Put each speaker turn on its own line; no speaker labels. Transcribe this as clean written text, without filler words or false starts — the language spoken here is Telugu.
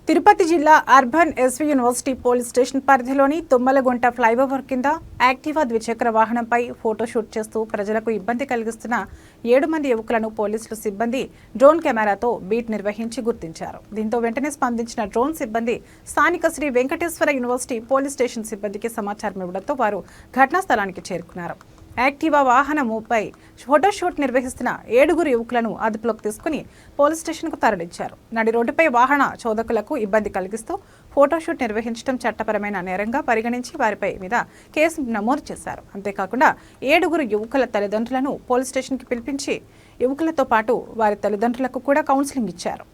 తిరుపతి జిల్లా urban SV university police station పరిధిలోని తుమ్మలగుంట ఫ్లైఓవర్ కింద యాక్టివా ద్విచక్ర వాహనంపై ఫోటోషూట్ చేస్తూ ప్రజలకు ఇబ్బంది కలిగిస్తున్న 7 మంది యువకులను పోలీసులు సిబ్బంది డ్రోన్ కెమెరాతో బీట్ నిర్వహించి గుర్తించారు. దీంతో వెంటనే స్పందించిన డ్రోన్ సిబ్బంది స్థానిక Sri Venkateswara university police station సిబ్బందికి సమాచారం ఇవ్వడంతో వారు ఘటనా స్థలానికి చేరుకున్నారు. యాక్టివా వాహనముపై ఫోటోషూట్ నిర్వహిస్తున్న 7 యువకులను అదుపులోకి తీసుకుని పోలీస్ స్టేషన్కు తరలించారు. నడి రోడ్డుపై వాహన చోదకులకు ఇబ్బంది కలిగిస్తూ ఫోటోషూట్ నిర్వహించడం చట్టపరమైన నేరంగా పరిగణించి వారిపై మీద కేసు నమోదు చేశారు. అంతేకాకుండా 7 యువకుల తల్లిదండ్రులను పోలీస్ స్టేషన్కి పిలిపించి యువకులతో పాటు వారి తల్లిదండ్రులకు కూడా కౌన్సిలింగ్ ఇచ్చారు.